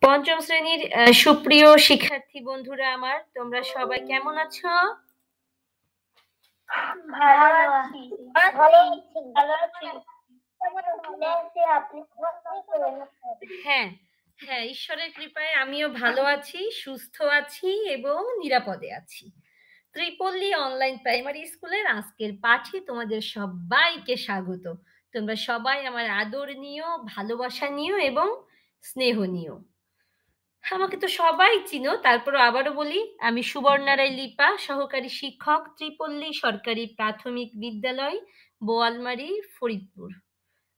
পঞ্চম শ্রেণীর সুপ্রিয় শিক্ষার্থী বন্ধুরা আমার, তোমরা সবাই কেমন আছো? হ্যাঁ হ্যাঁ, ঈশ্বরের কৃপায় আমিও ভালো আছি, সুস্থ আছি এবং নিরাপদে আছি। ত্রিপল্লী অনলাইন প্রাইমারি স্কুলের আজকের পাঠে তোমাদের সবাইকে স্বাগত। তোমরা সবাই আমার আদর নিও, ভালোবাসা নিও এবং স্নেহ নিও। আমাকে তো সবাই চিনো, তারপরও আবারও বলি, আমি সুবর্ণা রায় লিপা, সহকারী শিক্ষক, ত্রিপল্লী সরকারি প্রাথমিক বিদ্যালয়, বোয়ালমারী, ফরিদপুর।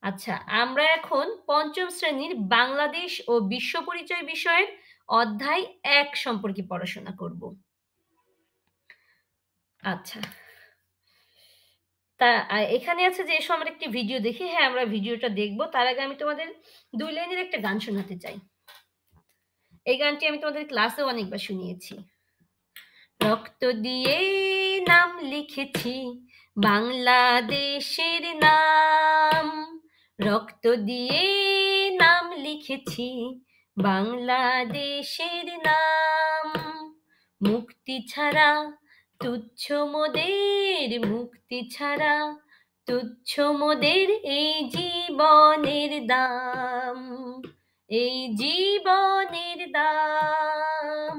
আচ্ছা, আমরা এখন পঞ্চম শ্রেণীর বাংলাদেশ ও বিশ্ব পরিচয় বিষয়ের অধ্যায় 1 সম্পর্কে পড়াশোনা করব। আচ্ছা, তা এখানে আছে যে এসো আমরা একটি ভিডিও দেখি। হ্যাঁ, আমরা ভিডিওটা দেখব। তার আগে আমি তোমাদের 2 লাইনের একটা গান শোনাতে চাই। এই গানটি আমি তোমাদের ক্লাসেও অনেকবার শুনিয়েছি। রক্ত দিয়ে নাম লিখেছি বাংলাদেশের নাম, রক্ত দিয়ে নাম লিখেছি বাংলাদেশের নাম। মুক্তি ছাড়া তুচ্ছ মোদের, মুক্তি ছাড়া তুচ্ছ মোদের এই জীবনের দাম, এই জীবনের দাম,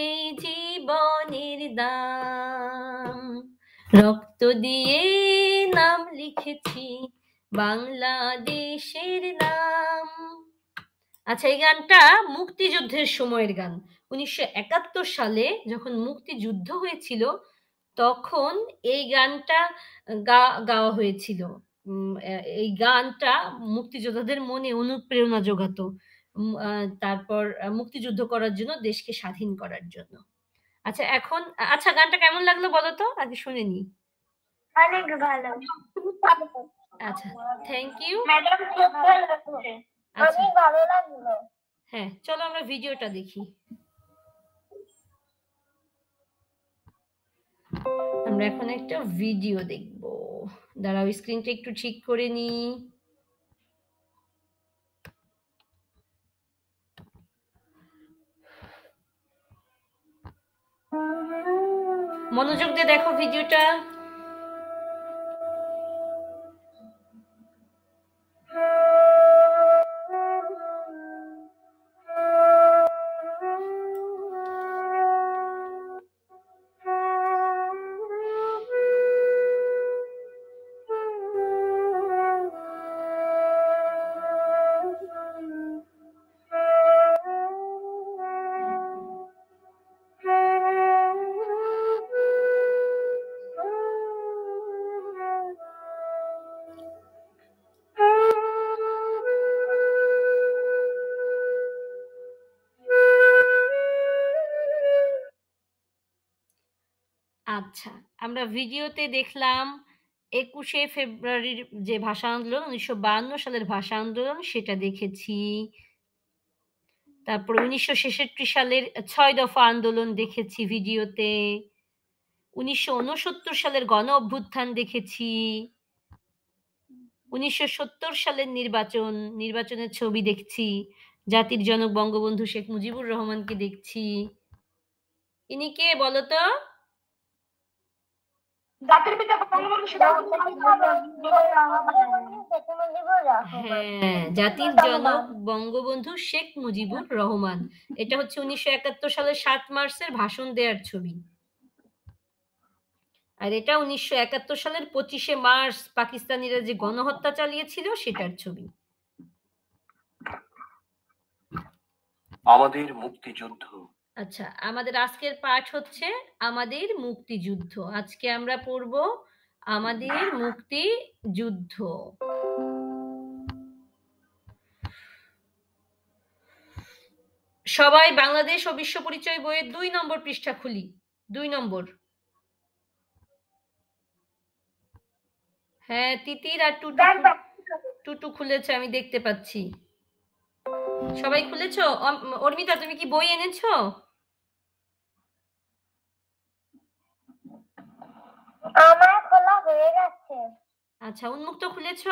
এই জীবনের দাম। রক্ত দিয়ে নাম লিখেছি বাংলাদেশের নাম। আচ্ছা, এই গানটা মুক্তিযুদ্ধের সময়ের গান। 1971 সালে যখন মুক্তিযুদ্ধ হয়েছিল তখন এই গানটা গাওয়া হয়েছিল। এই গানটা মুক্তিযোদ্ধাদের মনে অনুপ্রেরণা যোগাতো, তারপর মুক্তিযুদ্ধ করার জন্য, দেশকে স্বাধীন করার জন্য। আচ্ছা, এখন আচ্ছা, গানটা কেমন লাগলো বলো তো, আগে শুনে নি। অনেক ভালো। আচ্ছা, থ্যাংক ইউ ম্যাডাম, খুব ভালো লাগছে। অনেক ভালো লাগলো। হ্যাঁ, চলো আমরা ভিডিওটা দেখি। আমরা এখন একটা ভিডিও দেখব। দাঁড়াও, স্ক্রিনটা একটু ঠিক করে নি। মনোযোগ দিয়ে দেখো ভিডিওটা। আচ্ছা, আমরা ভিডিওতে দেখলাম 21শে ফেব্রুয়ারির যে ভাষা আন্দোলন, 1952 সালের ভাষা আন্দোলন, সেটা দেখেছি। তারপর 1966 সালের 6 দফা আন্দোলন দেখেছি ভিডিওতে। 1969 সালের গণ অভ্যুত্থান দেখেছি। 1970 সালের নির্বাচনের ছবি দেখছি। জাতির জনক বঙ্গবন্ধু শেখ মুজিবুর রহমানকে দেখছি। ইনি কে বলো তো? জাতির পিতা বঙ্গবন্ধু শেখ মুজিবুর রহমান। হ্যাঁ, জাতির জনক বঙ্গবন্ধু শেখ মুজিবুর রহমান। এটা হচ্ছে 1971 সালের 7 মার্চের ভাষণ দেওয়ার ছবি। আর এটা 1971 সালের 25শে মার্চ পাকিস্তানিরা যে গণহত্যা চালিয়েছিল সেটার ছবি। আমাদের মুক্তিযুদ্ধ। আচ্ছা, আমাদের আজকের পাঠ হচ্ছে আমাদের মুক্তিযুদ্ধ। আজকে আমরা পড়ব আমাদের মুক্তিযুদ্ধ। সবাই বাংলাদেশ ও বিশ্ব পরিচয় বইয়ের 2 নম্বর পৃষ্ঠা খুলি। 2 নম্বর। হ্যাঁ, তিতির আর টুটু খুলেছে, আমি দেখতে পাচ্ছি। সবাই খুলেছো? অর্মিতা, তুমি কি বই এনেছো? আমার খোলা হয়ে গেছে। আচ্ছা, উন্মুক্ত খুলেছ?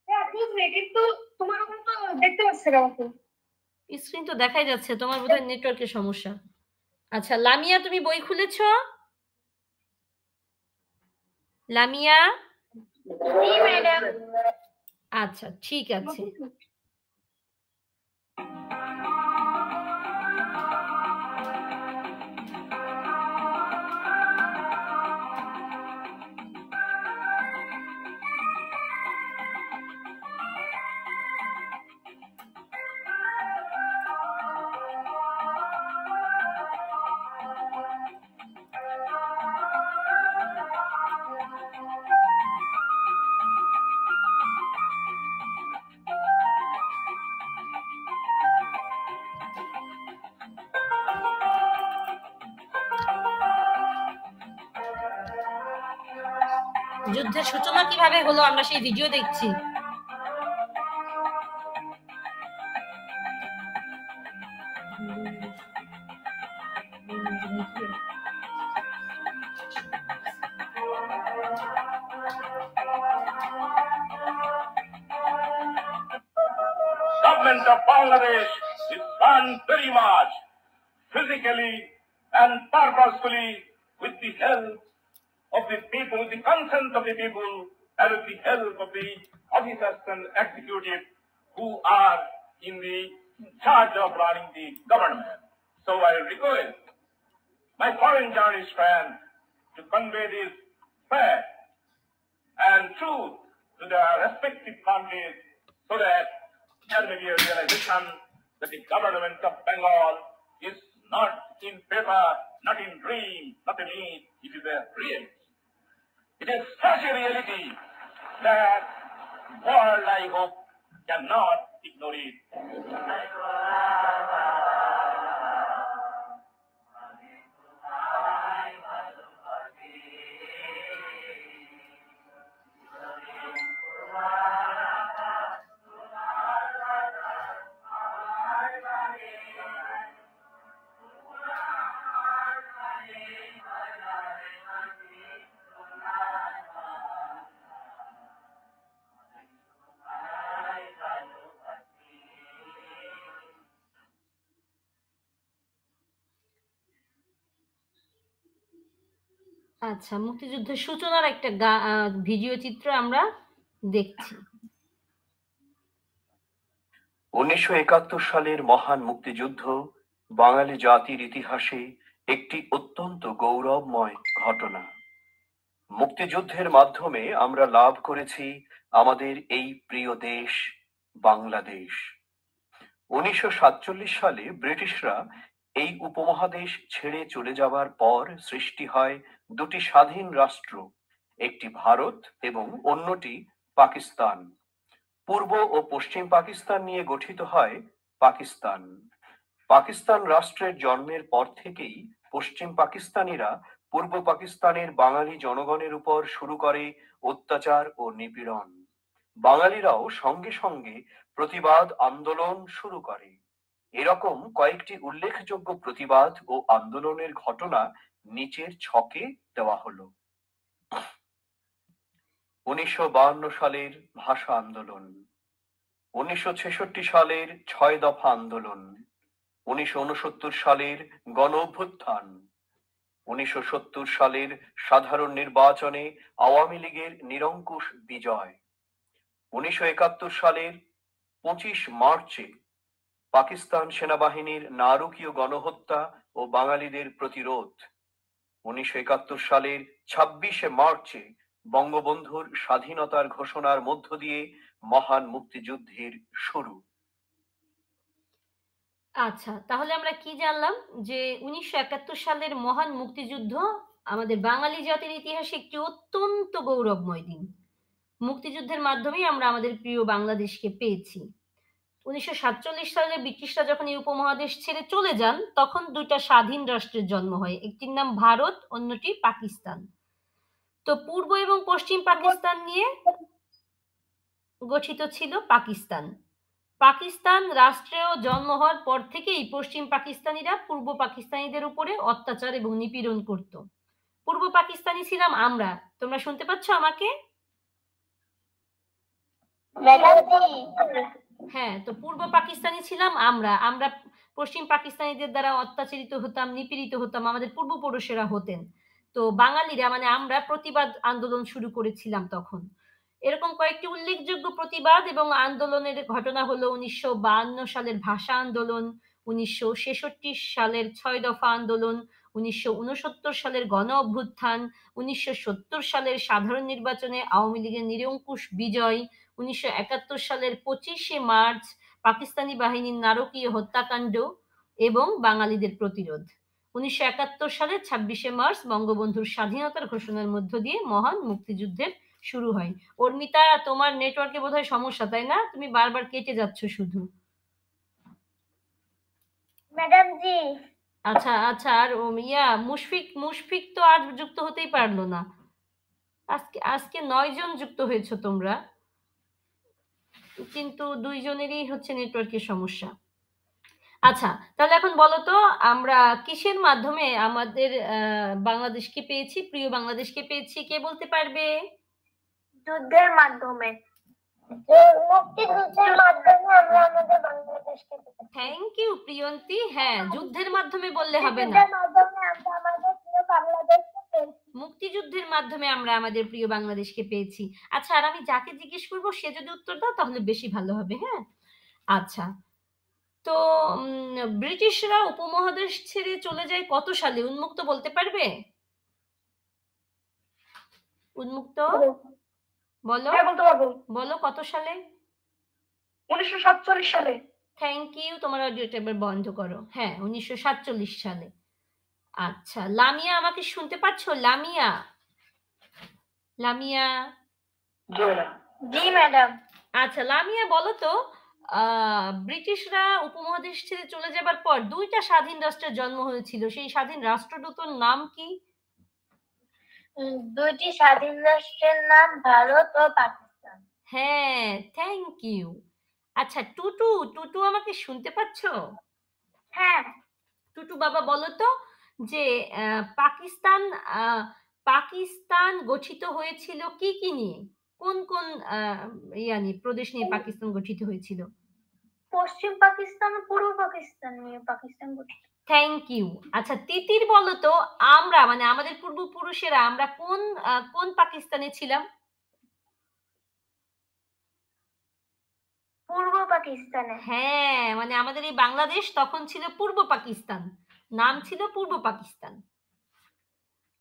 হ্যাঁ, খুলছি, কিন্তু তোমার ওখানে তো দেখতে পাচ্ছি না আমাকে। স্ক্রিন তো দেখাই যাচ্ছে, তোমার বোধহয় নেটওয়ার্কের সমস্যা। আচ্ছা লামিয়া, তুমি বই খুলেছো? লামিয়া? জি ম্যাডাম। আচ্ছা ঠিক আছে। যুদ্ধের সূচনা কিভাবে হলো আমরা সেই ভিডিও দেখছি। Government of Bangladesh is run very much physically and purposefully with the help of the people, with the consent of the people, and with the help of the officers and executive who are in the charge of running the government. So I request my foreign journalist friends to convey this fact and truth to the respective countries so that there may be a realization that the government of Bengal is not in paper, not in dream, not in myth, it is a reality. It is such a reality that world, I hope, cannot ignore it. আচ্ছা, মুক্তিযুদ্ধের সূচনার একটা video চিত্র আমরা দেখছি। 1971 সালের মহান মুক্তিযুদ্ধ বাঙালি জাতির ইতিহাসে একটি অত্যন্ত গৌরবময় ঘটনা। মুক্তিযুদ্ধের মাধ্যমে আমরা লাভ করেছি আমাদের এই প্রিয় দেশ বাংলাদেশ। 1947 সালে ব্রিটিশরা এই উপমহাদেশ ছেড়ে চলে যাওয়ার পর সৃষ্টি হয় দুটি স্বাধীন রাষ্ট্র, একটি ভারত এবং অন্যটি পাকিস্তান। পূর্ব ও পশ্চিম পাকিস্তান নিয়ে গঠিত হয় পাকিস্তান। পাকিস্তান রাষ্ট্রের জন্মের পর থেকেই পশ্চিম পাকিস্তানিরা পূর্ব পাকিস্তানের বাঙালি জনগণের উপর শুরু করে অত্যাচার ও নিপীড়ন। বাঙালিরাও সঙ্গে সঙ্গে প্রতিবাদ আন্দোলন শুরু করে। এরকম কয়েকটি উল্লেখযোগ্য প্রতিবাদ ও আন্দোলনের ঘটনা নিচের ছকে দেওয়া হলো। 1952 সালের ভাষা আন্দোলন, 1966 সালের 6 দফা আন্দোলন, 1969 সালের গণ অভ্যুত্থান, 1970 সালের সাধারণ নির্বাচনে আওয়ামী লীগের নিরঙ্কুশ বিজয়, 1971 সালের 25 মার্চে পাকিস্তান সেনাবাহিনীর নারকীয় গণহত্যা ও বাঙালিদের প্রতিরোধ, 1971 সালের 26 মার্চে বঙ্গবন্ধুর স্বাধীনতার ঘোষণার মধ্য দিয়ে মহান মুক্তিযুদ্ধের শুরু। আচ্ছা, তাহলে আমরা কি জানলাম যে 1971 সালের মহান মুক্তিযুদ্ধ আমাদের বাঙালি জাতির ইতিহাসে একটি অত্যন্ত গৌরবময় দিন। মুক্তিযুদ্ধের মাধ্যমেই আমরা আমাদের প্রিয় বাংলাদেশকে পেয়েছি। 1947 সালে ব্রিটিশরা যখন এই উপমহাদেশ ছেড়ে চলে যান তখন দুইটা স্বাধীন রাষ্ট্রের জন্ম হয়, একটির নাম ভারত, অন্যটি পাকিস্তান। তো পূর্ব এবং পশ্চিম পাকিস্তান নিয়ে গঠিত ছিল পাকিস্তান। পাকিস্তান রাষ্ট্রেও জন্ম হওয়ার পর থেকেই পশ্চিম পাকিস্তানিরা পূর্ব পাকিস্তানিদের উপরে অত্যাচার এবং নিপীড়ন করত। পূর্ব পাকিস্তানি ছিলাম আমরা। তোমরা শুনতে পাচ্ছ আমাকে? ম্যাডাম জি। হ্যাঁ, তো পূর্ব পাকিস্তানি ছিলাম আমরা। আমরা পশ্চিম পাকিস্তানিদের দ্বারা অত্যাচারিত হতাম, নিপীড়িত হতাম। আমাদের পূর্বপুরুষেরা হতেন। তো বাঙালিরা মানে আমরা প্রতিবাদ আন্দোলন শুরু করেছিলাম তখন। এরকম কয়েকটি উল্লেখযোগ্য প্রতিবাদ এবং আন্দোলনের ঘটনা হলো ১৯৫২ সালের ভাষা আন্দোলন, ১৯৬৬ সালের ৬ দফা আন্দোলন, ১৯৬৯ সালের গণ-অভ্যুত্থান, ১৯৭০ সালের সাধারণ নির্বাচনে আওয়ামী লীগের নিরঙ্কুশ বিজয়, ১৯৭১ সালের ২৫শে মার্চ পাকিস্তানি বাহিনীর নারকীয় হত্যাকাণ্ড এবং বাঙালিদের প্রতিরোধ। ১৯৭১ সালের ২৬শে মার্চ বঙ্গবন্ধুর স্বাধীনতার ঘোষণার মধ্য দিয়ে মহান মুক্তিযুদ্ধের শুরু হয়। অর্মিতা, তোমার নেটওয়ার্কে বোধহয় সমস্যা, তাই না? তুমি বারবার কেটে যাচ্ছ শুধু। ম্যাডাম জি। আচ্ছা আচ্ছা, আর মুশফিক তো আর যুক্ত হতেই পারলো না। আজকে 9 জন যুক্ত হয়েছো তোমরা, কিন্তু 2 জনেরই হচ্ছে নেটওয়ার্কের সমস্যা। আচ্ছা, তাহলে এখন বলো তো আমরা কিসের মাধ্যমে আমাদের বাংলাদেশকে পেয়েছি, প্রিয় বাংলাদেশকে পেয়েছি, কে বলতে পারবে? যুদ্ধের মাধ্যমে। মুক্তিযুদ্ধের মাধ্যমে আমরা আমাদের বাংলাদেশকে পেয়েছি। Thank you Priyanti. হ্যাঁ, যুদ্ধের মাধ্যমে বললে হবে না, যুদ্ধের মাধ্যমে আমরা আমাদের প্রিয় বাংলাদেশকে পেয়েছি। মুক্তিযুদ্ধের মাধ্যমে আমরা আমাদের প্রিয় বাংলাদেশকে পেয়েছি। আচ্ছা, আর আমি যাকে জিজ্ঞেস করবো সে যদি উত্তর দাও তাহলে বেশি ভালো হবে। হ্যাঁ, আচ্ছা। তো ব্রিটিশরা উপমহাদেশ ছেড়ে চলে যায় কত সালে? উন্মুক্ত বলতে পারবে? উন্মুক্ত বলো। হ্যাঁ, বলতে পারবো। বলো কত সালে? 1947 সালে। Thank you. তোমার অডিওটা এবার বন্ধ করো। হ্যাঁ, 1947 সালে। আচ্ছা, লামিয়া, আমাকে শুনতে পাচ্ছ? লামিয়া, লামিয়া। জি ম্যাডাম। আচ্ছা, লামিয়া বলো তো ব্রিটিশরা উপমহাদেশ ছেড়ে চলে যাবার পর 2টা স্বাধীন রাষ্ট্রের জন্ম হয়েছিল, সেই স্বাধীন রাষ্ট্র দুটোর নাম কি? 2টি স্বাধীন রাষ্ট্রের নাম ভারত ও পাকিস্তান। হ্যাঁ, থ্যাংক ইউ। আচ্ছা, টুটু আমাকে শুনতে পাচ্ছ? হ্যাঁ। টুটু বাবা বলো তো যে পাকিস্তান গঠিত হয়েছিল কি কি নিয়ে? কোন কোন প্রদেশ নিয়ে পাকিস্তান গঠিত হয়েছিল? পশ্চিম পাকিস্তান ও পূর্ব পাকিস্তান নিয়ে পাকিস্তান গঠিত। Thank you. আচ্ছা, তিতির বলো তো আমরা মানে আমাদের পূর্বপুরুষেরা আমরা কোন পাকিস্তানে ছিলাম? পূর্ব পাকিস্তানে। হ্যাঁ, মানে আমাদের এই বাংলাদেশ তখন ছিল পূর্ব পাকিস্তান, নাম ছিল পূর্ব পাকিস্তান।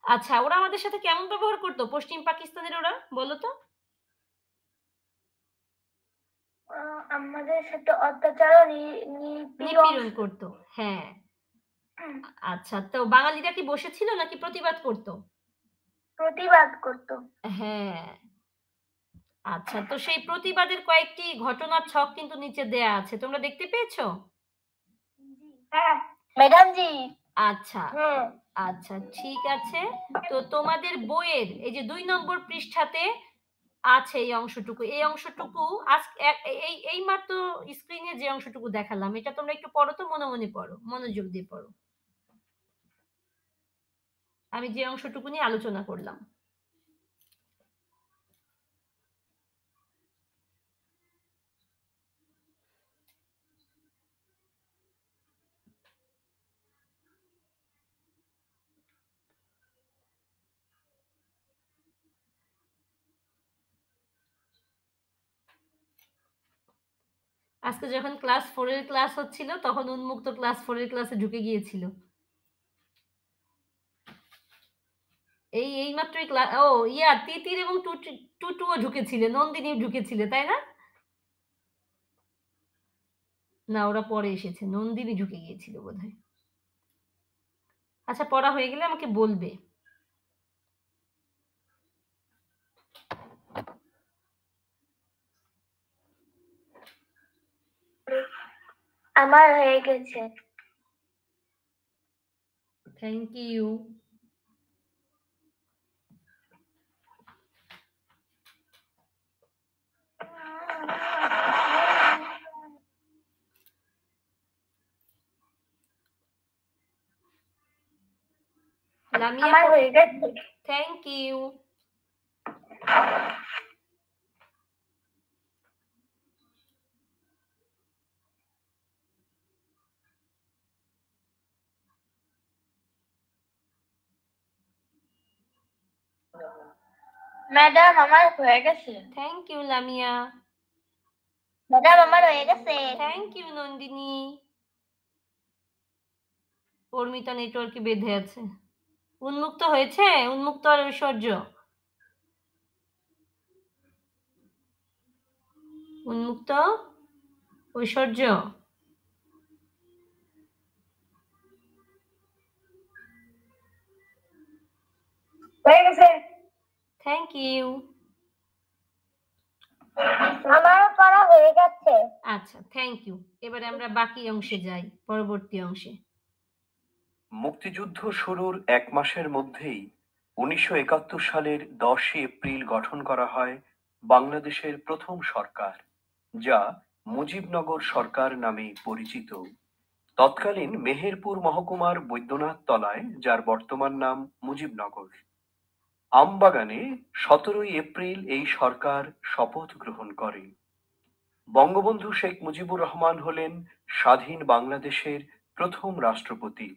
আচ্ছা, ওরা আমাদের সাথে কেমন ব্যবহার করতো পশ্চিম পাকিস্তানের ওরা, বলো তো? আমাদের সাথে অত্যাচার ও নিপীড়ন করতো। হ্যাঁ। আচ্ছা, তো বাঙালিরা কি বসেছিল নাকি প্রতিবাদ করতো? প্রতিবাদ করতো। হ্যাঁ। আচ্ছা, তো সেই প্রতিবাদের কয়েকটি ঘটনার ছক কিন্তু নিচে দেয়া আছে, তোমরা দেখতে পেয়েছো? হ্যাঁ ম্যাডাম জি। আচ্ছা আচ্ছা, ঠিক আছে। তো তোমাদের বইয়ের এই যে 2 নম্বর পৃষ্ঠাতে আছে এই অংশটুকু। এই অংশটুকু এই মাত্র স্ক্রিনে যে অংশটুকু দেখালাম এটা তোমরা একটু পড়ো তো, মনে মনে পড়ো, মনোযোগ দিয়ে পড়ো। আমি যে অংশটুকু নিয়ে আলোচনা করলাম। আজকে যখন ক্লাস 4 এর ক্লাস হচ্ছিল তখন উন্মুক্ত ক্লাস 4 এর ক্লাসে ঢুকে গিয়েছিল। এই মাত্রই ক্লাস, ও তিতির এবং টুটুও ঢুকেছিলে, নন্দিনীও ঢুকেছিলে, তাই না? না, ওরা পরে এসেছে, নন্দিনী ঢুকে গিয়েছিল বোধহয়। আচ্ছা, পড়া হয়ে গেলে আমাকে বলবে। আমার হয়ে গেছে। Thank you. লামিয়া, আমার হয়ে গেছে। Thank you. ম্যাডাম আমার হয়ে গেছে। Thank you Lamia. ম্যাডাম আমার হয়ে গেছে। Thank you Nandini. অর্মিতা নেটওয়ার্কে বেঁধে আছে। উন্মুক্ত হয়েছে? উন্মুক্ত আর ঐশ্বর্য? উন্মুক্ত, ঐশ্বর্য? হয়ে গেছে। Thank you. আমারও করা হয়ে গেছে। আচ্ছা, থ্যাংক ইউ। এবারে আমরা বাকি অংশে যাই, পরবর্তী অংশে। মুক্তিযুদ্ধ শুরুর 1 মাসের মধ্যেই 1971 সালের 10 এপ্রিল গঠন করা হয় বাংলাদেশের প্রথম সরকার, যা মুজিবনগর সরকার নামে পরিচিত। তৎকালীন মেহেরপুর মহকুমার বৈদ্যনাথ তলায়, যার বর্তমান নাম মুজিবনগর, আমবাগানে 17 এপ্রিল এই সরকার শপথ গ্রহণ করে। বঙ্গবন্ধু শেখ মুজিবুর রহমান হলেন স্বাধীন বাংলাদেশের প্রথম রাষ্ট্রপতি।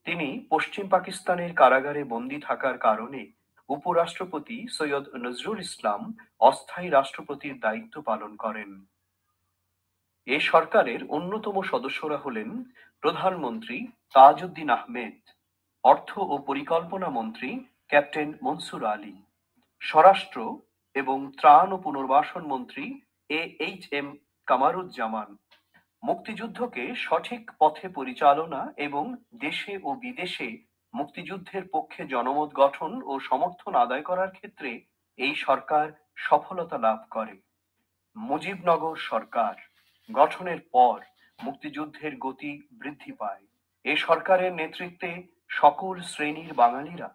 তিনি পশ্চিম পাকিস্তানের কারাগারে বন্দী থাকার কারণে উপরাষ্ট্রপতি সৈয়দ নজরুল ইসলাম অস্থায়ী রাষ্ট্রপতির দায়িত্ব পালন করেন। এ সরকারের অন্যতম সদস্যরা হলেন প্রধানমন্ত্রী তাজউদ্দিন আহমেদ, অর্থ ও পরিকল্পনা মন্ত্রী ক্যাপ্টেন মনসুর আলী, স্বরাষ্ট্র এবং ত্রাণ ও পুনর্বাসন মন্ত্রী AHM কামারুজ্জামান, মুক্তিযুদ্ধকে সঠিক পথে পরিচালনা এবং দেশে ও বিদেশে মুক্তিযুদ্ধের পক্ষে জনমত গঠন ও সমর্থন আদায় করার ক্ষেত্রে এই সরকার সফলতা লাভ করে। মুজিবনগর সরকার গঠনের পর মুক্তিযুদ্ধের গতি বৃদ্ধি পায়। এ সরকারের নেতৃত্বে সকল শ্রেণীর বাঙালিরা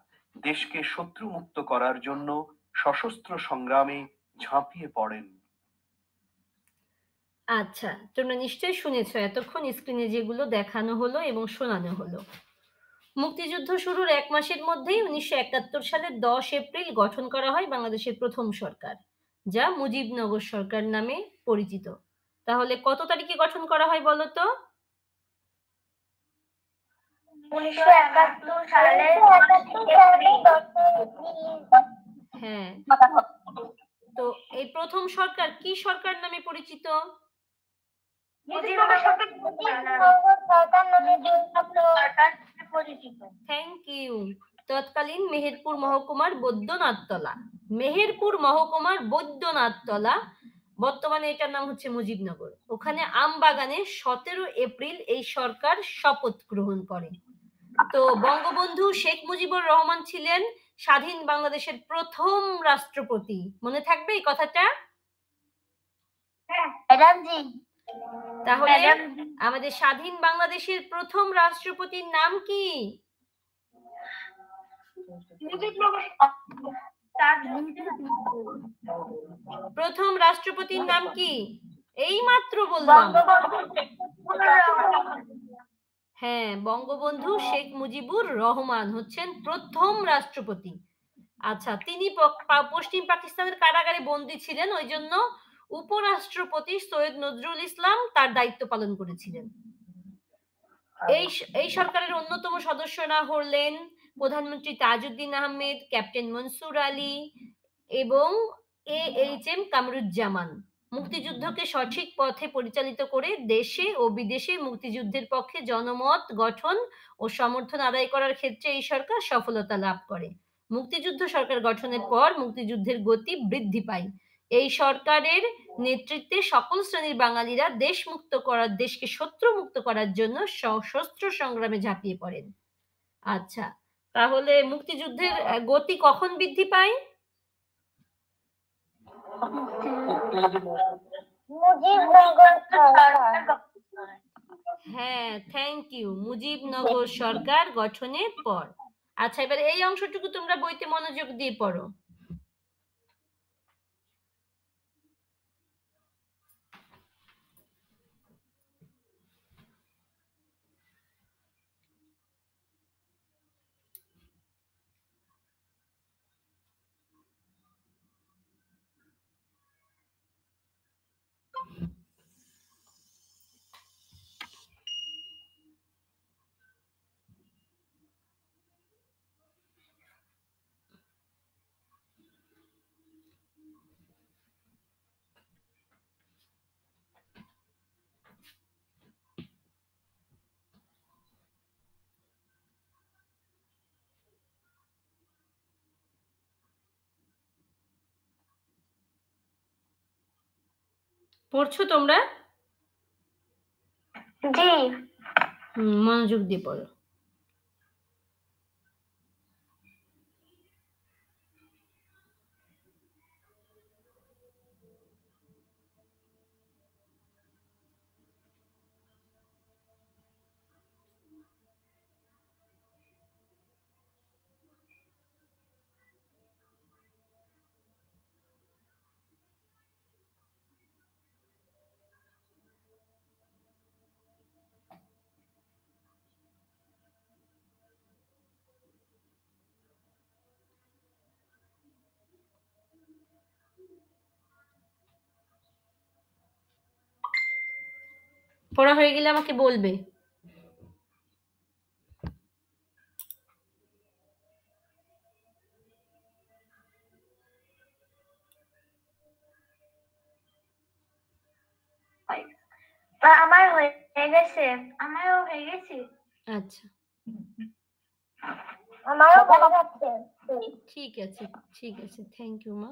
দেশকে শত্রুমুক্ত করার জন্য সশস্ত্র সংগ্রামে ঝাঁপিয়ে পড়েন। আচ্ছা, তোমরা নিশ্চয়ই শুনেছ এতক্ষণ স্ক্রিনে যেগুলো দেখানো হলো এবং শোনানো হলো। মুক্তিযুদ্ধ শুরুর 1 মাসের মধ্যেই 1971 সালের 10 এপ্রিল গঠন করা হয় বাংলাদেশের প্রথম সরকার, যা মুজিবনগর সরকার নামে পরিচিত। তাহলে কত তারিখে গঠন করা হয় বলো তো? 1971 সালের 10 হ্যাঁ, তো এই প্রথম সরকার কি সরকার নামে পরিচিত? Thank you. তৎকালীন মেহেরপুর মহকুমার বৈদ্যনাথতলা, মেহেরপুর মহকুমার বৈদ্যনাথতলা, বর্তমানে এটার নাম হচ্ছে মুজিবনগর, ওখানে আমবাগানে 17 এপ্রিল এই সরকার শপথ গ্রহণ করে। তো বঙ্গবন্ধু শেখ মুজিবুর রহমান ছিলেন স্বাধীন বাংলাদেশের প্রথম রাষ্ট্রপতি। মনে থাকবে এই কথাটা? তাহলে আমাদের স্বাধীন বাংলাদেশের প্রথম রাষ্ট্রপতির নাম কি? প্রথম রাষ্ট্রপতির নাম কি? এই মাত্র বললাম। হ্যাঁ, বঙ্গবন্ধু শেখ মুজিবুর রহমান হচ্ছেন প্রথম রাষ্ট্রপতি। আচ্ছা, তিনি পশ্চিম পাকিস্তানের কারাগারে বন্দী ছিলেন, ওই জন্য উপরাষ্ট্রপতি সৈয়দ নজরুল ইসলাম তার দায়িত্ব পালন করেছিলেন। এই সরকারের অন্যতম সদস্যরা হলেন প্রধানমন্ত্রী তাজউদ্দিন আহমেদ, ক্যাপ্টেন মনসুর আলী এবং AHM কামরুজ্জামান। মুক্তিযুদ্ধকে সঠিক পথে পরিচালিত করে দেশে ও বিদেশে মুক্তিযুদ্ধের পক্ষে জনমত গঠন ও সমর্থন আদায় করার ক্ষেত্রে এই সরকার সফলতা লাভ করে। মুক্তিযুদ্ধ সরকার গঠনের পর মুক্তিযুদ্ধের গতি বৃদ্ধি পায়। এই সরকারের নেতৃত্বে সকল শ্রেণীর বাঙালিরা দেশকে শত্রু মুক্ত করার জন্য সশস্ত্র সংগ্রামে ঝাঁপিয়ে পড়েন। আচ্ছা, তাহলে মুক্তিযুদ্ধের গতি কখন বৃদ্ধি পায়? হ্যাঁ, থ্যাংক ইউ, মুজিবনগর সরকার গঠনের পর। আচ্ছা, এবার এই অংশটুকু তোমরা বইতে মনোযোগ দিয়ে পড়ো। পড়ছো তোমরা? জি। মনোযোগ দিয়ে পড়ো। পড়া হয়ে গেলে আমাকে বলবে। আমার হয়ে গেছে। আমারও হয়ে গেছে। আচ্ছা, আমারও ভালো যাচ্ছে। ঠিক আছে, ঠিক আছে। থ্যাংক ইউ মা।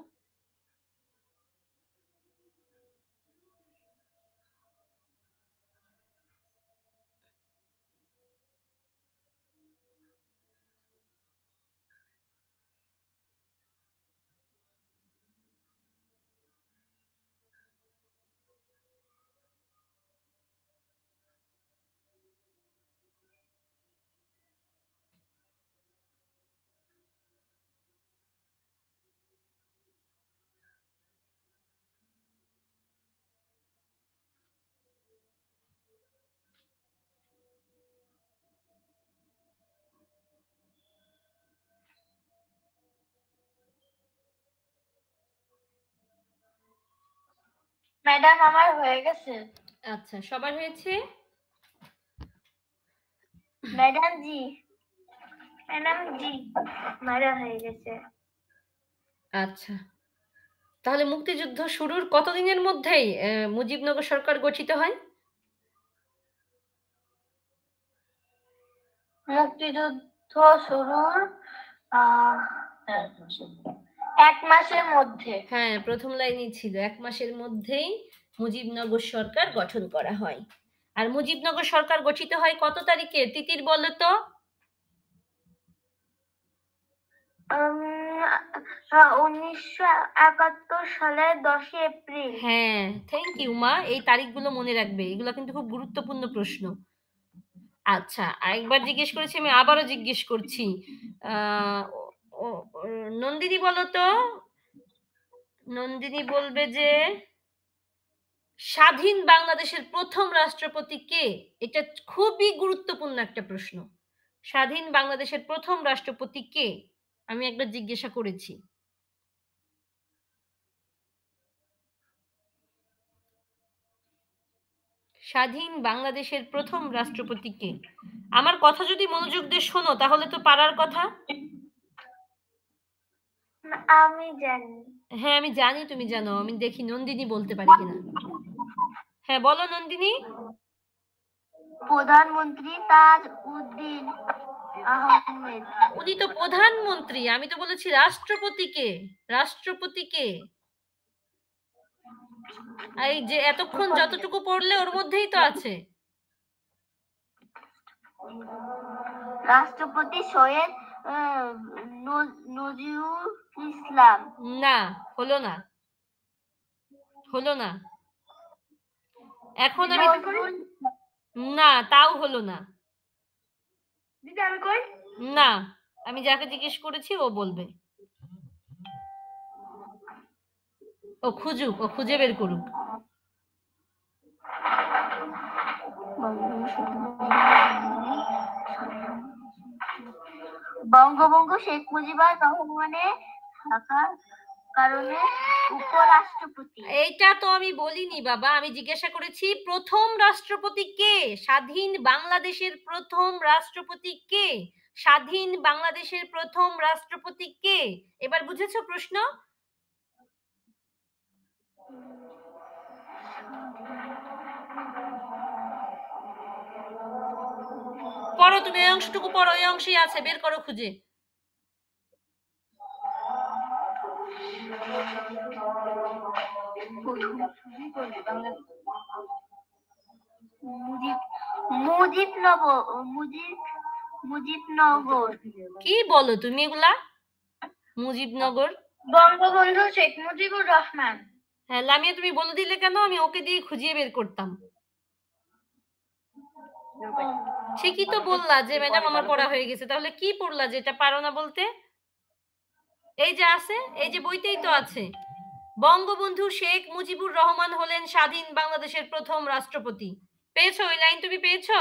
ম্যাডাম আমার হয়ে গেছে। আচ্ছা, সবার হয়েছে? ম্যাডাম জি। ম্যাডাম জি, আমারও হয়ে গেছে। আচ্ছা, তাহলে মুক্তিযুদ্ধ শুরুর কতদিনের মধ্যেই মুজিবনগর সরকার গঠিত হয়? মুক্তিযুদ্ধ শুরুর 1 মাসের মধ্যে। হ্যাঁ, প্রথম লাইনই ছিল 1 মাসের মধ্যেই মুজিবনগর সরকার গঠন করা হয়। আর মুজিবনগর সরকার গঠিত হয় কত তারিখে? তিতির বলো তো। 1971 সালের 10 এপ্রিল। হ্যাঁ, থ্যাংক ইউ মা। এই তারিখগুলো মনে রাখবে, এগুলো কিন্তু খুব গুরুত্বপূর্ণ প্রশ্ন। আচ্ছা, আরেকবার জিজ্ঞেস করেছি, আমি আবারও জিজ্ঞেস করছি। আহ, নন্দিনী বলো তো। নন্দিনী বলবে যে স্বাধীন বাংলাদেশের প্রথম রাষ্ট্রপতি কে? এটা খুবই গুরুত্বপূর্ণ একটা প্রশ্ন। স্বাধীন বাংলাদেশের প্রথম রাষ্ট্রপতি কে? আমি একবার জিজ্ঞাসা করেছি। স্বাধীন বাংলাদেশের প্রথম রাষ্ট্রপতি কে? আমার কথা যদি মনোযোগ দিয়ে শোনো তাহলে তো পারার কথা। আমি জানি। হ্যাঁ, আমি জানি তুমি জানো। আমি দেখি নন্দিনী বলতে পারি কিনা। হ্যাঁ, বলো নন্দিনী। প্রধানমন্ত্রী তাজউদ্দিন আহমেদ। উনি তো প্রধানমন্ত্রী, আমি তো বলেছি রাষ্ট্রপতিকে। রাষ্ট্রপতিকে এই যে এতক্ষণ যতটুকু পড়লে ওর মধ্যেই তো আছে। রাষ্ট্রপতি সৈয়দ নজরুল ইসলাম। না, হলো না, হলো না। এখন আমি না, তাও হলো না। দিদি আমি কই? না, আমি যাকে জিজ্ঞেস করেছি ও বলবে। ও খুঁজুক, ও খুঁজে বের করুক। বঙ্গবন্ধু শেখ মুজিবুর রহমানের থাকার কারণে উপরাষ্ট্রপতি। এইটা তো আমি বলিনি বাবা, আমি জিজ্ঞাসা করেছি প্রথম রাষ্ট্রপতি কে? স্বাধীন বাংলাদেশের প্রথম রাষ্ট্রপতি কে? স্বাধীন বাংলাদেশের প্রথম রাষ্ট্রপতি কে? এবার বুঝেছো প্রশ্ন? পড়ো তুমি, এই অংশটুকু পড়ো, এই অংশেই আছে, বের করো খুঁজে। মুজিবনগর। কি বলো তুমি এগুলা? মুজিবনগর? বঙ্গবন্ধু শেখ মুজিবুর রহমান। হ্যাঁ লামিয়া, তুমি বলে দিলে কেন? আমি ওকে দিয়ে খুঁজিয়ে বের করতাম। ঠিকই তো বললা যে ম্যাডাম আমার পড়া হয়ে গেছে, তাহলে কি পড়লা যেটা পারো না বলতে? এই যে আছে, এই যে বইতেই তো আছে, বঙ্গবন্ধু শেখ মুজিবুর রহমান হলেন স্বাধীন বাংলাদেশের প্রথম রাষ্ট্রপতি। পেয়েছো ওই লাইন? তুমি পেয়েছো?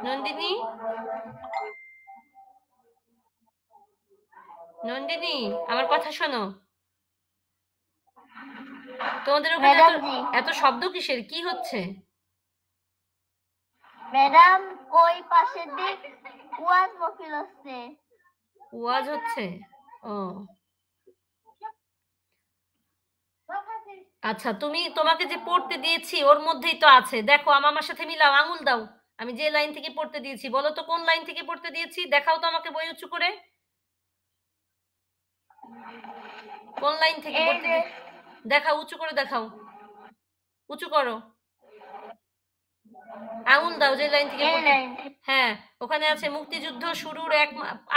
নন্দিনী, নন্দিনী আমার কথা শোনো। তোমাদের ওখানে এত শব্দ কিসের? কি হচ্ছে? ম্যাডাম ওই পাশের দিক ওয়াজ মহফিল হচ্ছে। ওয়াজ হচ্ছে? ও আচ্ছা, তোমাকে যে পড়তে দিয়েছি ওর মধ্যেই তো আছে, দেখো আমার সাথে মিলাও, আঙুল দাও। আমি যে লাইন থেকে পড়তে দিয়েছি বলো তো কোন লাইন থেকে পড়তে দিয়েছি? দেখাও তো আমাকে বই উঁচু করে, কোন লাইন থেকে পড়তে দেখাও, উঁচু করে দেখাও, উঁচু করো, আঙুল দাও যে লাইন থেকে পড়তে। হ্যাঁ ওখানে আছে মুক্তিযুদ্ধ শুরুর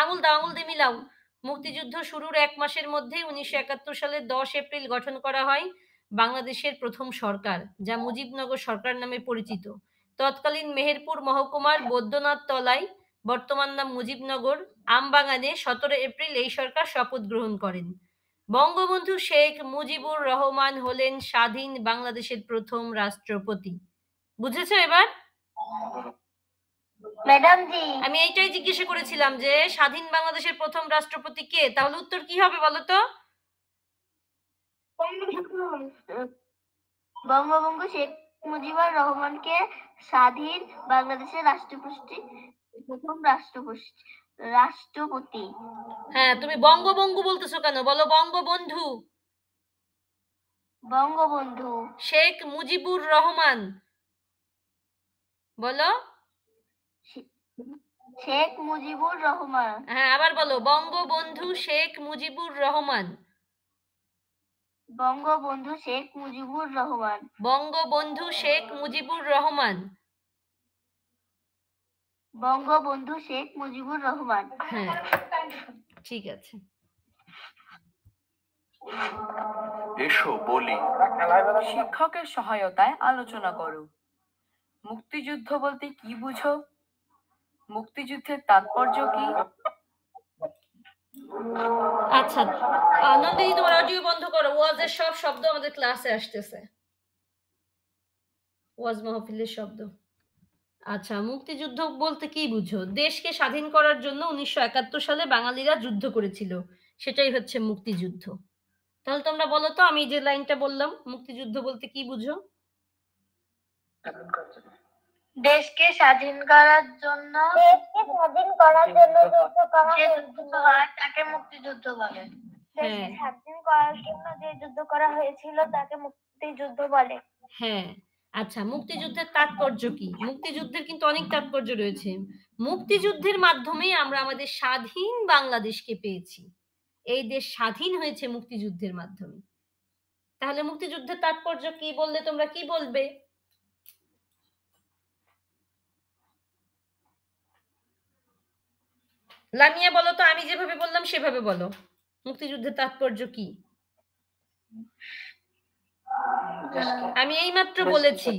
আঙুল দাও, আঙুল দিয়ে মিলাও। মুক্তিযুদ্ধ শুরুর 1 মাসের মধ্যে 1971 সালের 10 এপ্রিল গঠন করা হয় বাংলাদেশের প্রথম সরকার, যা মুজিবনগর সরকার নামে পরিচিত। তৎকালীন মেহেরপুর মহকুমার বৈদ্যনাথ তলায়, বর্তমান নাম মুজিবনগর, আমবাগানে 17 এপ্রিল এই সরকার শপথ গ্রহণ করেন। বঙ্গবন্ধু শেখ মুজিবুর রহমান হলেন স্বাধীন বাংলাদেশের প্রথম রাষ্ট্রপতি। বুঝেছো এবার? ম্যাডাম জি, আমি এইটাই জিজ্ঞাসা করেছিলাম যে স্বাধীন বাংলাদেশের প্রথম রাষ্ট্রপতি কে, তাহলে উত্তর কি হবে বলো তো? বঙ্গবন্ধু শেখ মুজিবুর রহমানকে স্বাধীন বাংলাদেশের প্রথম রাষ্ট্রপতি। হ্যাঁ তুমি বঙ্গবন্ধু বলতেছো কেন? বলো বঙ্গবন্ধু। বঙ্গবন্ধু শেখ মুজিবুর রহমান বলো। শেখ মুজিবুর রহমান। হ্যাঁ আবার বলো, বঙ্গবন্ধু শেখ মুজিবুর রহমান। বঙ্গবন্ধু শেখ মুজিবুর রহমান। বঙ্গবন্ধু শেখ মুজিবুর রহমান। বঙ্গবন্ধু শেখ মুজিবুর রহমান। হ্যাঁ ঠিক আছে। এসো বলি। শিক্ষকের সহায়তায় আলোচনা করো। মুক্তিযুদ্ধ বলতে কি বুঝো? মুক্তিযুদ্ধের তাৎপর্য কি? আচ্ছা নন্দিনী তোমার অডিও বন্ধ করো, ওয়াজের সব শব্দ আমাদের ক্লাসে আসতেছে, ওয়াজ মাহফিলের শব্দ। আচ্ছা মুক্তিযুদ্ধ বলতে কি বুঝো? দেশকে স্বাধীন করার জন্য 1971 সালে বাঙালিরা যুদ্ধ করেছিল, সেটাই হচ্ছে মুক্তিযুদ্ধ। তাহলে তোমরা বলো তো আমি যে লাইনটা বললাম, মুক্তিযুদ্ধ বলতে কি বুঝো? দেশকে স্বাধীন করার জন্য যুদ্ধ হয় তাকে মুক্তিযুদ্ধ বলে। দেশকে স্বাধীন করার জন্য যে যুদ্ধ করা হয়েছিল তাকে মুক্তিযুদ্ধ বলে। হ্যাঁ আচ্ছা, মুক্তিযুদ্ধের তাৎপর্য কি? মুক্তিযুদ্ধের কিন্তু অনেক তাৎপর্য রয়েছে। মুক্তিযুদ্ধের মাধ্যমে আমরা আমাদের স্বাধীন বাংলাদেশকে পেয়েছি, এই দেশ স্বাধীন হয়েছে মুক্তিযুদ্ধের মাধ্যমে। তাহলে মুক্তিযুদ্ধের তাৎপর্য কি বললে তোমরা কি বলবে? লামিয়া বলো তো, আমি যেভাবে বললাম সেভাবে বলো, মুক্তিযুদ্ধের তাৎপর্য কি? আমি এইমাত্র বলেছি।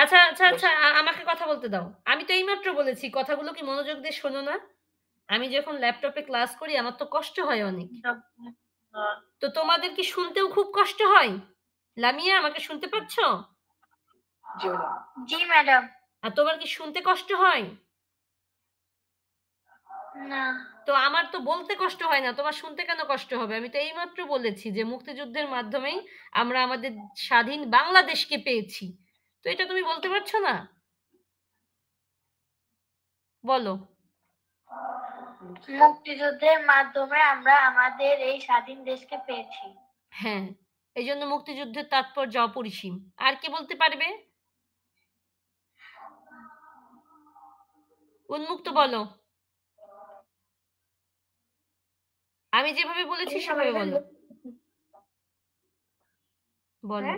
আচ্ছা আচ্ছা আচ্ছা আমাকে কথা বলতে দাও, আমি তো এইমাত্র বলেছি, কথাগুলো কি মনোযোগ দিয়ে শোনো না? আমি যখন ল্যাপটপে ক্লাস করি আমার তো কষ্ট হয় অনেক, তো তোমাদের কি শুনতেও খুব কষ্ট হয়? লামিয়া আমাকে শুনতে পাচ্ছ? জি ম্যাডাম। আর তোমার কি শুনতে কষ্ট হয়? না। তো আমার তো বলতে কষ্ট হয় না, তোমার শুনতে কেন কষ্ট হবে? আমি তো এইমাত্র বলেছি যে মুক্তিযুদ্ধের মাধ্যমেই আমরা আমাদের স্বাধীন বাংলাদেশকে পেয়েছি, তো এটা তুমি বলতে পারছো না? বলো। মুক্তিযুদ্ধের মাধ্যমে আমরা আমাদের এই স্বাধীন দেশকে পেয়েছি। হ্যাঁ এই জন্য মুক্তিযুদ্ধের তাৎপর্য অপরিসীম। আর কি বলতে পারবে? উন্মুক্ত বলো। আমি যেভাবে বলেছি সেভাবে বলো। বলো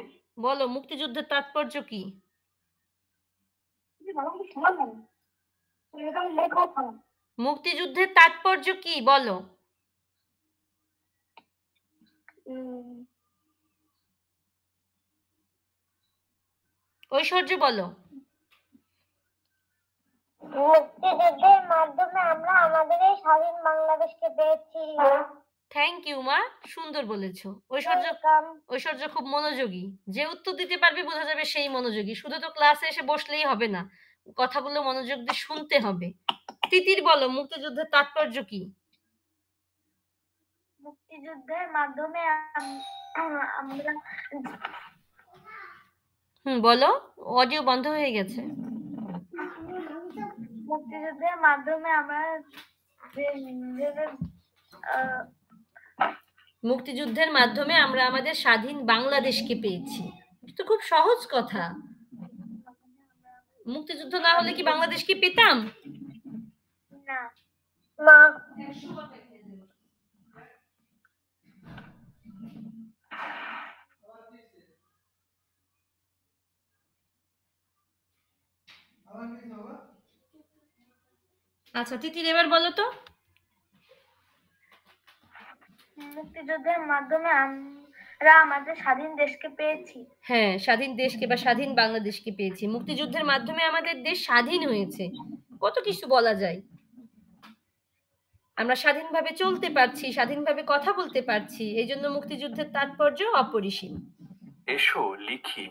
বলো মুক্তিযুদ্ধের তাৎপর্য কি? মুক্তিযুদ্ধের তাৎপর্য কি বলো? ঐশ্বর্য বলো। মুক্তিযুদ্ধের মাধ্যমে আমরা আমাদের এই স্বাধীন বাংলাদেশকে পেয়েছি। থ্যাংক ইউ মা, সুন্দর বলেছো। ঐশ্বর্য খুব মনোযোগী, যে উত্তর দিতে পারবে বোঝা যাবে সেই মনোযোগী। শুধু তো ক্লাসে এসে বসলেই হবে না, কথাগুলো মনোযোগ দিয়ে শুনতে হবে। তিতির বলো মুক্তিযুদ্ধের তাৎপর্য কি? মুক্তিযুদ্ধের মাধ্যমে আমরা বলো, অডিও বন্ধ হয়ে গেছে। মুক্তিযুদ্ধের মাধ্যমে আমরা মুক্তিযুদ্ধের মাধ্যমে আমরা আমাদের স্বাধীন বাংলাদেশকে পেয়েছি। তো খুব সহজ কথা। মুক্তিযুদ্ধ না হলে কি বাংলাদেশকে পেতাম? না। মা আচ্ছা তিতির এবার বলো তো। মুক্তিযুদ্ধের মাধ্যমে আমরা আমাদের স্বাধীন দেশকে পেয়েছি। হ্যাঁ, স্বাধীন দেশকে বা স্বাধীন বাংলাদেশকে পেয়েছি। মুক্তিযুদ্ধের মাধ্যমে আমাদের দেশ স্বাধীন হয়েছে। কত কিছু বলা যায়। আমরা স্বাধীনভাবে চলতে পারছি, স্বাধীনভাবে কথা বলতে পারছি, এই জন্য মুক্তিযুদ্ধের তাৎপর্য অপরিসীম। এসো লিখি।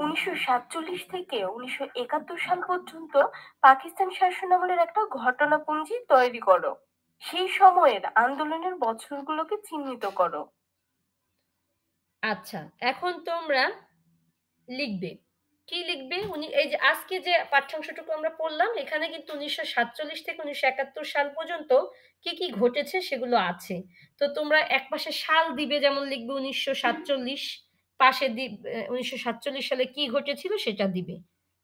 1947 থেকে 1971 সাল পর্যন্ত পাকিস্তান শাসনামলের একটা ঘটনাপুঞ্জি তৈরি করো। সেই সময়ের আন্দোলনের বছরগুলোকে চিহ্নিত করো। আচ্ছা, এখন তোমরা লিখবে। কি লিখবে? এই যে আজকে যে পাঠ্যাংশটুকু আমরা পড়লাম, এখানে কিন্তু 1947 থেকে 1971 সাল পর্যন্ত কি কি ঘটেছে সেগুলো আছে। তো তোমরা একপাশে সাল দিবে, যেমন লিখবে 1947, পাশে 1947 সালে কি ঘটেছিল সেটা দিবে।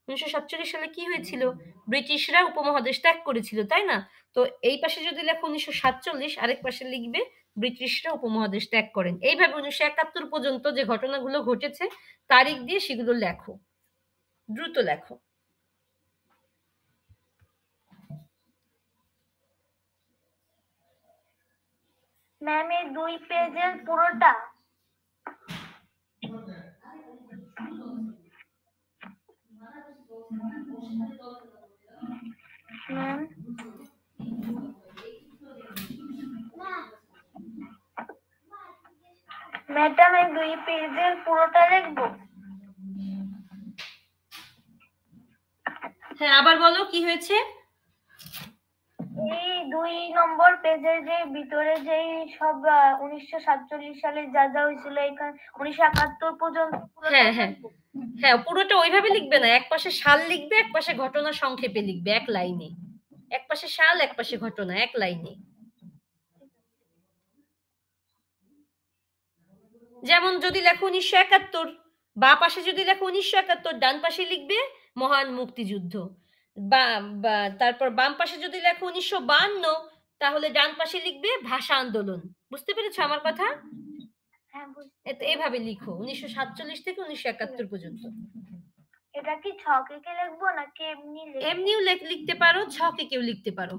1947 সালে কি হয়েছিল? ব্রিটিশরা উপমহাদেশ ত্যাগ করেছিল, তাই না? তো এই পাশে যদি লেখো 1947, আরেক পাশে লিখবে ব্রিটিশরা উপমহাদেশ ত্যাগ করেন। এইভাবে 1971 পর্যন্ত যে ঘটনাগুলো ঘটেছে তারিখ দিয়ে সেগুলো লেখো, দ্রুত লেখো। ম্যাম এই 2 পেজের পুরোটা? ম্যাম ম্যাডাম এই 2 পেজের পুরোটা লিখবো? হ্যাঁ, আবার বলো কি হয়েছে? এই 2 নম্বর পেজের যে ভিতরে যে সব 1947 সালে যা যা হয়েছিল এখানে 1971 পর্যন্ত। হ্যাঁ হ্যাঁ হ্যাঁ, পুরোটা ওইভাবে লিখবে না, এক পাশে সাল লিখবে, এক পাশে ঘটনা সংক্ষেপে লিখবে, এক লাইনে। এক পাশে সাল, এক পাশে ঘটনা, এক লাইনে। যেমন যদি লেখো 1971, বা পাশে যদি লেখো 1971, ডান পাশে লিখবে মহান মুক্তিযুদ্ধ। বা তারপর বাম পাশে যদি লেখো 1952, তাহলে ডান পাশে লিখবে ভাষা আন্দোলন। বুঝতে পেরেছো আমার কথা? হ্যাঁ, এভাবে লিখো 1947 থেকে 1971 পর্যন্ত। এটা কি ছকে কে লিখবো নাকি এমনি? এমনিও লিখতে পারো, ছকে কেউ লিখতে পারো।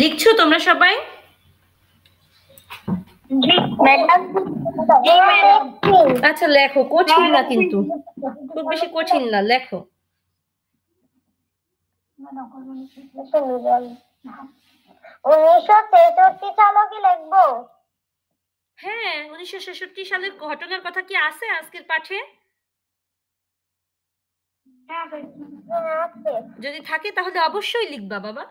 লিখছো তোমরা সবাই? আচ্ছা লেখো, কঠিন না কিন্তু, খুব বেশি কঠিন না, লেখো। 1963 সালও কি লিখবো? হ্যাঁ, 1966 সালের ঘটনার কথা কি আছে আজকের পাঠে? যদি থাকে তাহলে অবশ্যই লিখবা বাবা।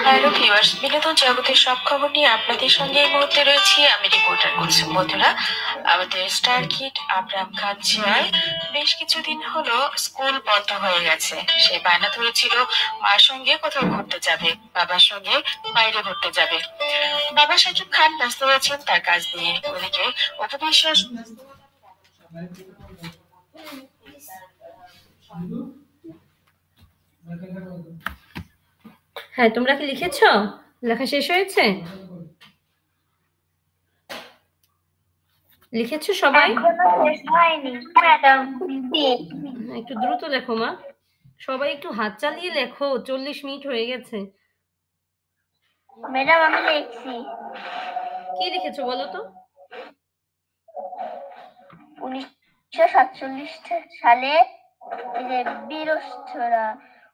হ্যালো ভিউয়ার্স, বিনোদন জগতের সব খবর নিয়ে আপনাদের সঙ্গে এই মুহূর্তে রয়েছি আমি রিপোর্টার কুলসুম। বন্ধুরা, আমাদের স্টার কিড আবরাম খান ছিয়াল বেশ কিছুদিন হলো স্কুল বন্ধ হয়ে গেছে। সে বায়না ধরেছিল মার সঙ্গে কোথাও ঘুরতে যাবে, বাবার সঙ্গে বাইরে ঘুরতে যাবে। বাবা সাজুদ খান ব্যস্ত রয়েছেন তার কাজ নিয়ে, ওদিকে অপবিশ্বাস হ্যাঁ, তোমরা কি লিখেছো? লেখা শেষ হয়েছে? লিখেছো সবাই? একটু দ্রুত লেখো মা, সবাই একটু হাত চালিয়ে লেখো, 40 মিনিট হয়ে গেছে। ম্যাডাম আমি লিখছি। কি লিখেছো বলো তো? 1947 সালে বীরস্থরা,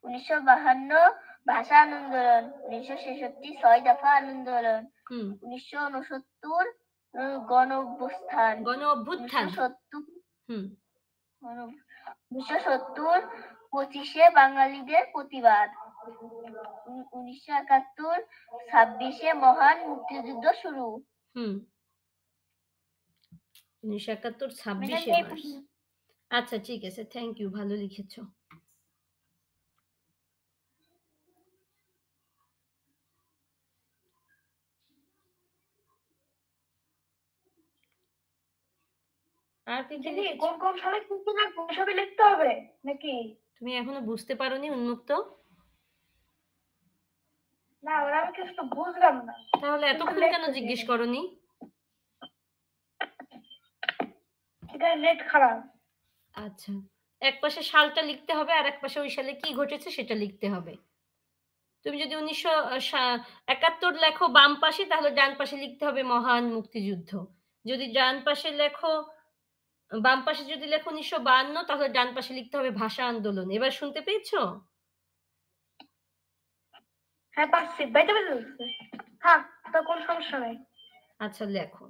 1952 ভাষা আন্দোলন, 1966 6 দফা আন্দোলন, 1969 গণ অভ্যুত্থান, 1970 25শে বাঙালিদের প্রতিবাদ, 1971 26শে মহান মুক্তিযুদ্ধ শুরু। 1971 26শে মার্চ। আচ্ছা ঠিক আছে, থ্যাংক ইউ, ভালো লিখেছো। আর কি কি লিখেছো? কোন কোন সালে কি কি লিখবো সবই লিখতে হবে নাকি? তুমি এখনো বুঝতে পারোনি উন্মুক্ত? না, ওরা আমি কিছু বুঝলাম না। তাহলে এতক্ষণ কেন জিজ্ঞেস করনি? এটা নেট খারাপ। আচ্ছা, এক পাশে সালটা লিখতে হবে আর এক পাশে ওই সালে কি ঘটেছে সেটা লিখতে হবে। তুমি যদি 1971 লেখো বাম পাশে, তাহলে ডান পাশে লিখতে হবে মহান মুক্তিযুদ্ধ। যদি ডান পাশে লেখো, বাম পাশে যদি লেখো 1952, তাহলে ডান পাশে লিখতে হবে ভাষা আন্দোলন। এবার শুনতে পেয়েছো? হ্যাঁ পাচ্ছি, বাইতে পেয়েছি। থাক, তো কোনো সমস্যা নাই। আচ্ছা লেখো।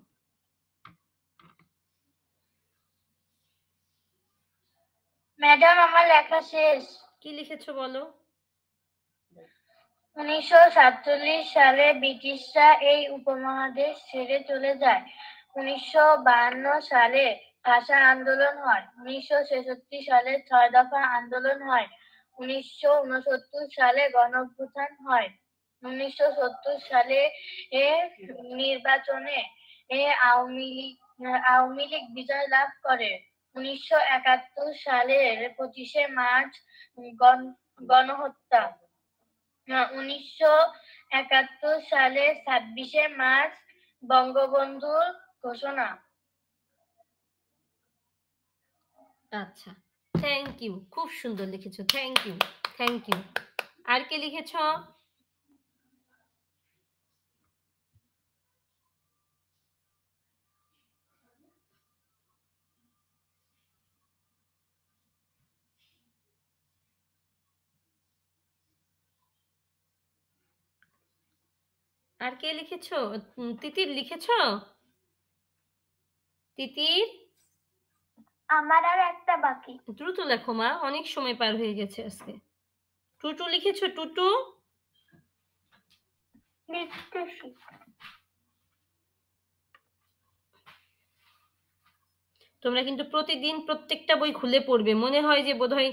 ম্যাডাম আমার লেখা শেষ। কি লিখেছো বলো? 1947 সালে ব্রিটিশরা এই উপমহাদেশ ছেড়ে চলে যায়। 1952 সালে ভাষা আন্দোলন হয়। 1966 সালে 6 দফা আন্দোলন হয়। 1969 সালে গণঅভ্যুত্থান হয়। 1970 সালে নির্বাচনে আওয়ামী লীগ বিজয় লাভ করে। 1971 সালের 25শে মার্চ গণহত্যা। 1971 সালের 26শে মার্চ বঙ্গবন্ধুর ঘোষণা। আচ্ছা, থ্যাংক ইউ, খুব সুন্দর লিখেছো, থ্যাংক ইউ, থ্যাংক ইউ। আর কে লিখেছো? আর কে লিখেছো? তিতির লিখেছো? তিতির, আমার আর একটা বাকি। দ্রুত লেখো মা, অনেক সময় পার হয়ে গেছে আজকে। টুটু লিখেছো? টুটু লিখতেছি। তোমরা কিন্তু প্রতিদিন প্রত্যেকটা বই খুলে পড়বে। মনে হয় যে বোধহয়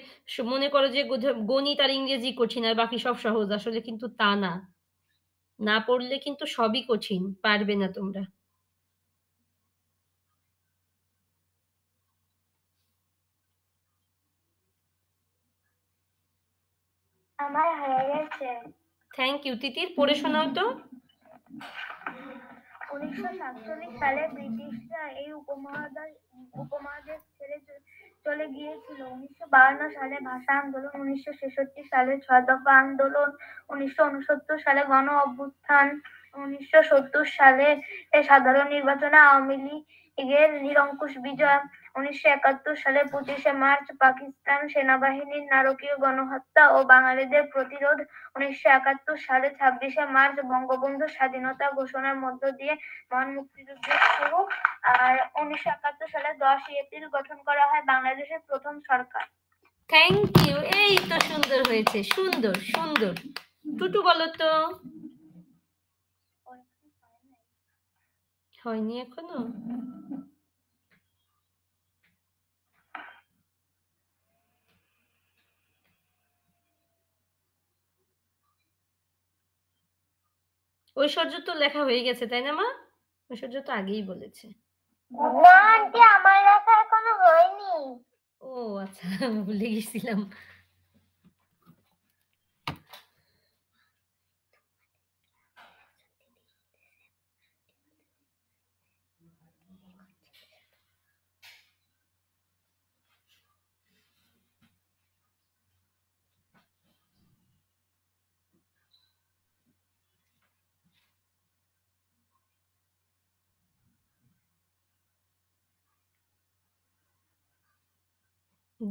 মনে করো যে গণিত আর ইংরেজি কঠিন আর বাকি সব সহজ, আসলে কিন্তু তা না। না পড়লে কিন্তু সবই কঠিন, পারবে না তোমরা। আমার হয়ে গেছে। Thank you. তিতির পড়ে শোনাও তো। 1947 সালে ব্রিটিশরা এই উপমহাদেশ ছেড়ে চলে গিয়েছিল। 1952 সালে ভাষা আন্দোলন, 1966 সালে 6 দফা আন্দোলন, 1969 সালে গণ অভ্যুত্থান, 1970 সালে সাধারণ নির্বাচনে আওয়ামী লীগের নিরঙ্কুশ বিজয়, 1971 সালে 25শে মার্চ পাকিস্তান সেনাবাহিনীর নারকীয় গণহত্যা ও বাঙালিদের প্রতিরোধ, 1971 সালে 26শে মার্চ বঙ্গবন্ধু স্বাধীনতা ঘোষণার মধ্য দিয়ে মহান মুক্তিযুদ্ধের শুরু, আর 1971 সালে 10ই এপ্রিল গঠন করা হয় বাংলাদেশের প্রথম সরকার। থ্যাংক ইউ, এই তো সুন্দর হয়েছে, সুন্দর সুন্দর। টুটু বলো তো। হয়নি এখনো? ঐশ্বর্য তো লেখা হয়ে গেছে তাই না মা? ঐশ্বর্য তো আগেই বলেছে। না আন্টি, আমার লেখা এখনো হয়নি। ও আচ্ছা, ভুলে গেছিলাম।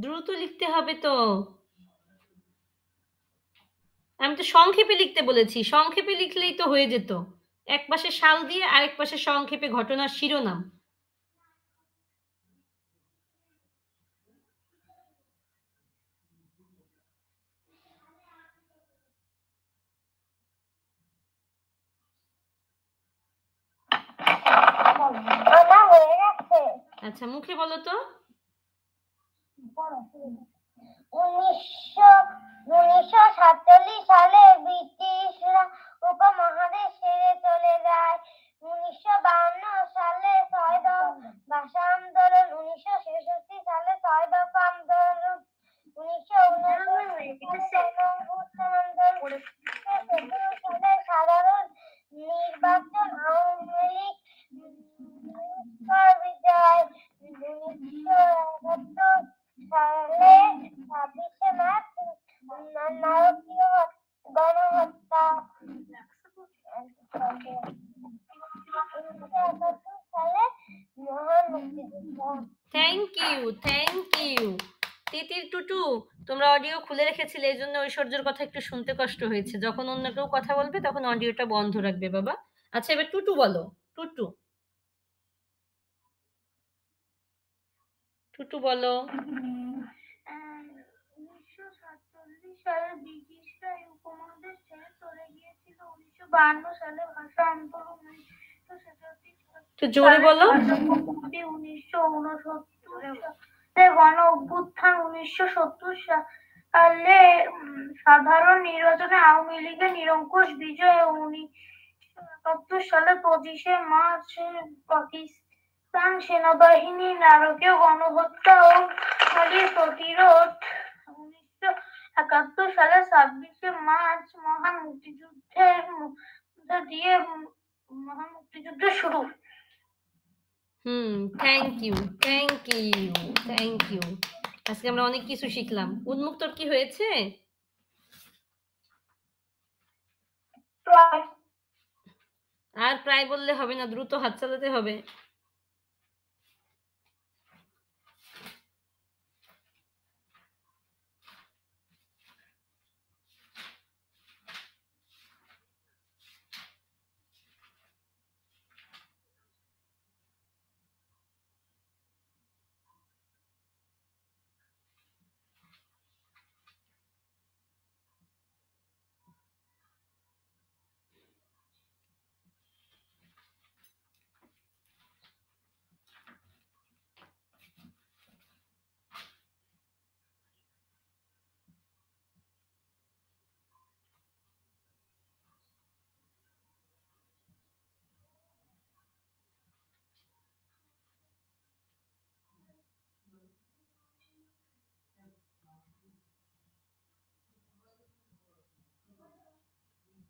দ্রুত লিখতে হবে তো। আমি তো সংক্ষেপে লিখতে বলেছি, সংক্ষেপে লিখলেই তো হয়ে যেত। এক পাশে সাল দিয়ে আরেক পাশে সংক্ষেপে ঘটনার শিরোনাম। আচ্ছা, মুখে বলো তো। 1947 সালে ব্রিটিশরা উপমহাদেশ ছেড়ে চলে যায়। 1952 সালে 6 দফা ভাষা আন্দোলন, 1966 সালে 6 দফা আন্দোলন, 1969 সালে সাধারণ নির্বাচন, আওয়ামী লীগ বিজয়, 1971 সালে 26শে মার্চ নারকীয় গণহত্যা, 1971 সালে মহান মুক্তিযুদ্ধ। Thank you, thank you. Titir, Tutu, তোমরা অডিও খুলে রেখেছিলে, এই জন্য ঐশ্বর্যের কথা একটু শুনতে কষ্ট হয়েছে। যখন অন্য কেউ কথা বলবে তখন অডিওটা বন্ধ রাখবে বাবা। আচ্ছা, এবার টুটু বলো। টুটু, টুটু বলো। 1947 সালে ব্রিটিশরা এই উপমহাদেশ ছেড়ে চলে গিয়েছিল। 1952 সালে ভাষা আন্দোলন, 1966 জোরে বলো। 1969 সালে গণ অভ্যুত্থান, 1970 সালে সাধারণ নির্বাচনে আওয়ামী লীগের নিরঙ্কুশ বিজয় 1971 সালে 25শে মার্চ পাকিস্তান সেনাবাহিনী নারকীয় গণহত্যা ও খালি প্রতিরোধ 1971 সালে 26শে মার্চ মহান মুক্তিযুদ্ধের মধ্যে দিয়ে মহান মুক্তিযুদ্ধ শুরু। Thank you thank you thank you. আজকে আমরা অনেক কিছু শিখলাম। উন্মুক্তর কি হয়েছে? আর প্রায় বললে হবে না, দ্রুত হাত চালাতে হবে।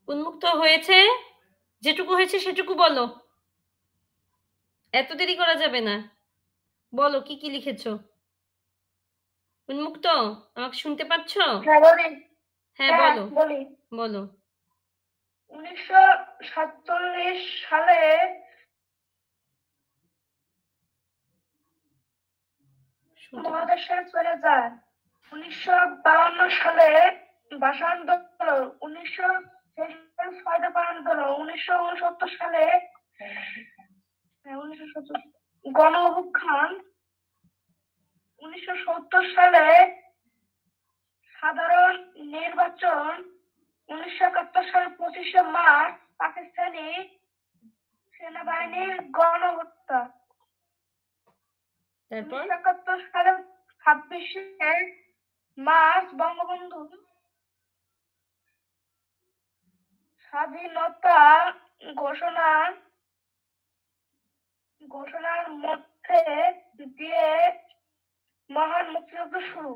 উন্মুক্ত হয়েছে, যেটুকু হয়েছে সেটুকু বলো, এত দেরি করা যাবে না। বলো কি কি লিখেছ। উন্মুক্ত আমাকে শুনতে পাচ্ছ? হ্যাঁ বলো বলো। 1947 সালে মহাদেশে চলে যায়। 1952 সালে ভাষা আন্দোলন, 1969 সালে গণ অভ্যুত্থান, 1970 সালে সাধারণ নির্বাচন, 1971 সালে 25শে মার্চ পাকিস্তানি সেনাবাহিনীর গণহত্যা, 1971 সালে 26শে মার্চ বঙ্গবন্ধু স্বাধীনতা ঘোষণার মধ্যে দিয়ে মহান মুক্তিযুদ্ধ শুরু।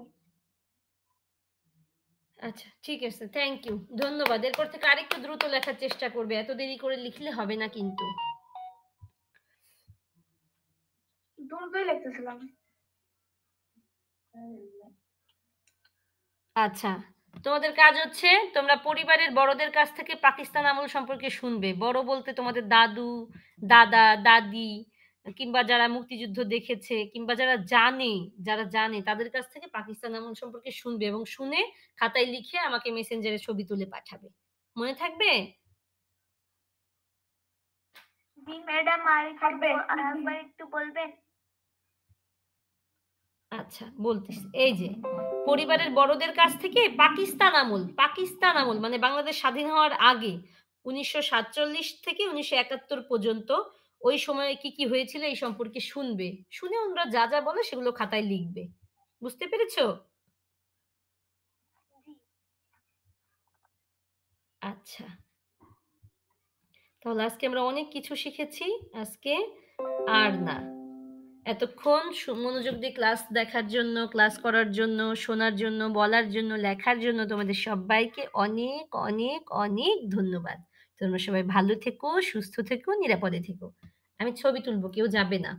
আচ্ছা ঠিক আছে, থ্যাংক ইউ, ধন্যবাদ। এরপর থেকে আরেকটু দ্রুত লেখার চেষ্টা করবে, এত দেরি করে লিখলে হবে না কিন্তু। দ্রুতই লিখতেছিলাম। আচ্ছা, তোমাদের কাজ হচ্ছে তোমরা পরিবারের বড়দের কাছ থেকে পাকিস্তান আমল সম্পর্কে শুনবে। বড় বলতে তোমাদের দাদু, দাদা, দাদি, কিংবা যারা মুক্তিযুদ্ধ দেখেছে, কিংবা যারা জানে তাদের কাছ থেকে পাকিস্তান আমল সম্পর্কে শুনবে এবং শুনে খাতায় লিখে আমাকে মেসেঞ্জারে ছবি তুলে পাঠাবে। মনে থাকবে? জি ম্যাডাম, আরেকবার একটু বলবেন? আচ্ছা বলতেছি। এই যে পরিবারের বড়দের কাছ থেকে পাকিস্তান আমল মানে বাংলাদেশ স্বাধীন হওয়ার আগে 1947 থেকে 1971 পর্যন্ত ওই সময়ে কি কি হয়েছিল এই সম্পর্কে শুনবে। শুনে ওরা যা যা বলে সেগুলো খাতায় লিখবে। বুঝতে পেরেছো? আচ্ছা, তাহলে আজকে আমরা অনেক কিছু শিখেছি। আজকে আর না, এতক্ষণ মনোযোগ দিয়ে ক্লাস দেখার জন্য, ক্লাস করার জন্য, শোনার জন্য, বলার জন্য, লেখার জন্য তোমাদের সবাইকে অনেক অনেক অনেক ধন্যবাদ। তোমরা সবাই ভালো থেকো, সুস্থ থেকো, নিরাপদে থেকো। আমি ছবি তুলবো, কেউ যাবে না।